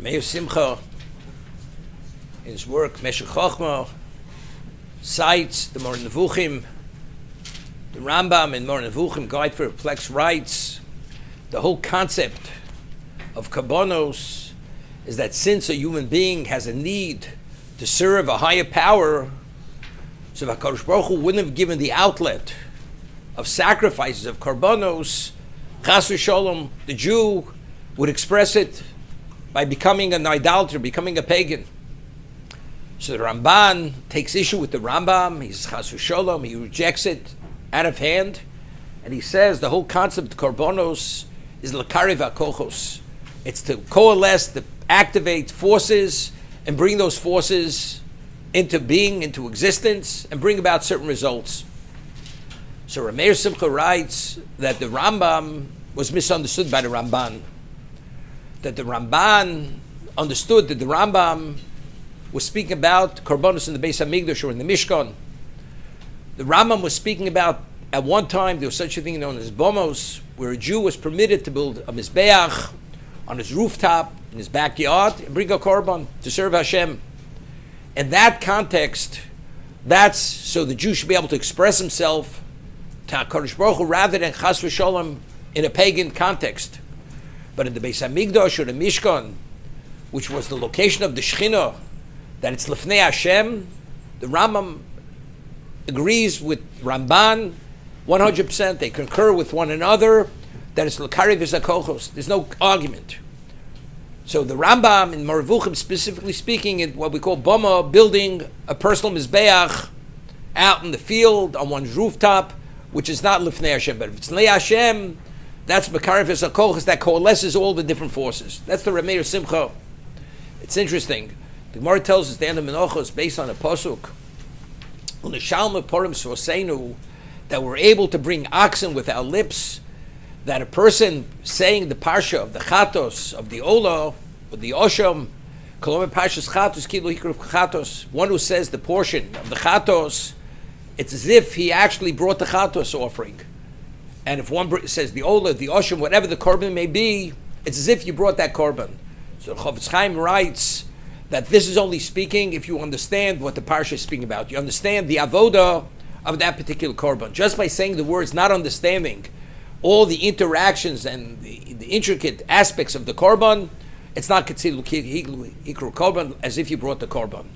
Meir Simcha, in his work Meshech Chochmah, cites the Moreh Nevuchim, the Rambam in Moreh Nevuchim, Guide for Perplexed, writes the whole concept of Kabbanos is that since a human being has a need to serve a higher power, so if HaKadosh Baruch Hu wouldn't have given the outlet of sacrifices of Karbanos, Chas v'Sholom, the Jew would express it by becoming an idolater, becoming a pagan. So the Ramban takes issue with the Rambam. He's Chas v'Sholom, he rejects it out of hand, and he says the whole concept of Karbanos is l'karev ha'kochos. It's to coalesce, to activate forces and bring those forces into being, into existence, and bring about certain results. So Rameir Simcha writes that the Rambam was misunderstood by the Ramban. That the Ramban understood that the Rambam was speaking about Korbanos in the Beis HaMikdash or in the Mishkan. The Rambam was speaking about, at one time, there was such a thing known as Bomos, where a Jew was permitted to build a Mizbeach on his rooftop, in his backyard, and bring a Korban to serve Hashem. In that context, that's so the Jew should be able to express himself to HaKadosh Baruch Hu rather than Chas v'Sholom in a pagan context. But in the Beis HaMikdash or the Mishkan, which was the location of the Shechina, that it's Lifnei Hashem, the Rambam agrees with Ramban 100%. They concur with one another that it's l'karev v'zakochos. There's no argument. So the Rambam in Moreh Nevuchim, specifically speaking, in what we call Bama, building a personal Mizbeach out in the field on one's rooftop, which is not Lifnei Hashem. But if it's Lei Hashem, that's l'karev v'zakochos, that coalesces all the different forces. That's the Rameir Simcha. It's interesting. The Gemara tells us the end of Menachos based on a pasuk, U'nishalma porim sosenu, that we're able to bring oxen with our lips, that a person saying the parsha of the chatos, of the olah, or the osham, kolom parshas chatos, kilu hikruv chatos, one who says the portion of the chatos, it's as if he actually brought the chatos offering. And if one says the olah, the osham, whatever the korban may be, it's as if you brought that korban. So Chofetz Chaim writes that this is only speaking if you understand what the parsha is speaking about. You understand the avoda of that particular korban. Just by saying the words, not understanding all the interactions and the intricate aspects of the korban, it's not considered hikru korban, as if you brought the korban.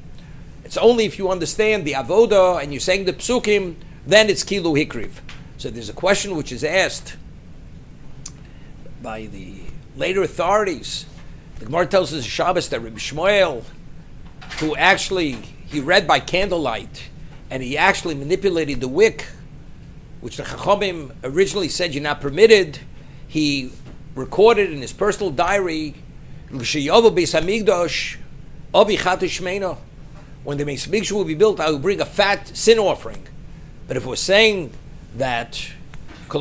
It's only if you understand the avoda and you're saying the psukim, then it's kilu hikriv. So there's a question which is asked by the later authorities. The Gemara tells us Shabbos that Rabbi Shmuel, who actually, he read by candlelight, and he actually manipulated the wick, which the Chachamim originally said you're not permitted. He recorded in his personal diary, when the Beis Hamikdash will be built, I will bring a fat sin offering. But if we're saying that it's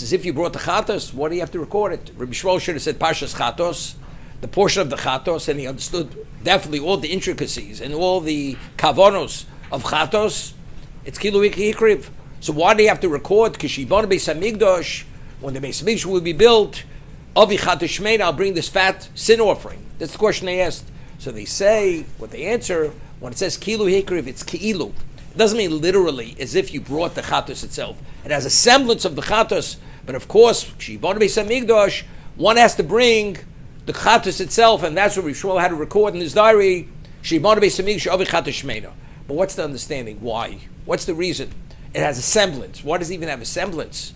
as if you brought the chatos, what do you have to record it? Rabbi Shmuel should have said Parshas Chatos, the portion of the chatos, and he understood definitely all the intricacies and all the kavanos of chatos. It's kilu hikriv. So why do you have to record Kishibon Beis Hamikdash, when the Beis Hamikdash will be built, Avi Chatos Shmeina, I'll bring this fat sin offering? That's the question they asked. So they say, what they answer, when it says kilu hikriv, it's ki'ilu. It doesn't mean literally as if you brought the chatos itself. It has a semblance of the chatos, but of course, Kishibon Beis Hamikdash, one has to bring the chatos itself, and that's what Rabbi Shmuel had to record in his diary, Kishibon Beis Hamikdash Avi Chatos Shmeina. But what's the understanding? Why? What's the reason? It has a semblance. Why does it even have a semblance?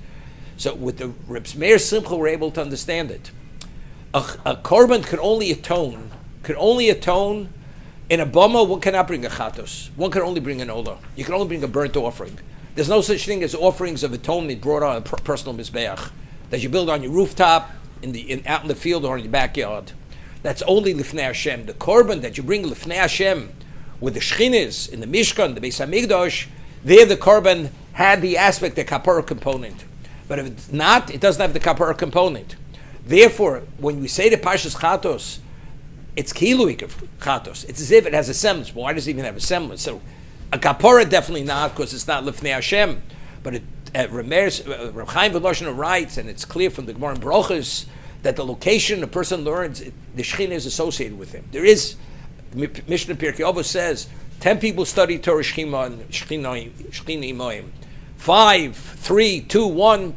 So with the Rameir Simcha, we're able to understand it. A korban could only atone in a bama. One cannot bring a chatos. One can only bring an olah. You can only bring a burnt offering. There's no such thing as offerings of atonement brought on a personal mizbeach that you build on your rooftop, out in the field, or in your backyard. That's only lifnei Hashem. The korban that you bring lifnei Hashem, with the shchinas in the Mishkan, the Beis Hamikdash, there the korban had the aspect, the kapara component. But if it's not, it doesn't have the kapara component. Therefore, when we say the Parshas Chatos, it's kiluik of chatos. It's as if it has a semblance. Why does it even have a semblance? So a kapara definitely not, because it's not lifnei Hashem. But Rav Chaim Voloshin writes, and it's clear from the Gemara in Brochus, that the location the person learns, the Shekhinah is associated with him. There is, Mishnah Pirkei Avos says, 10 people study Torah Shekhinah Imoim. 5, 3, 2, 1,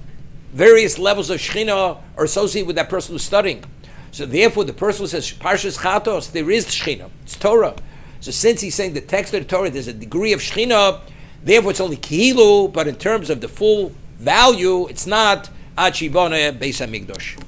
various levels of Shekhinah are associated with that person who's studying. So therefore, the person who says Parshas Chatos, there is Shekhinah. It's Torah. So since he's saying the text of the Torah, there's a degree of Shekhinah, therefore it's only Kihilu, but in terms of the full value, it's not Ad Shiboneh Beis HaMikdash.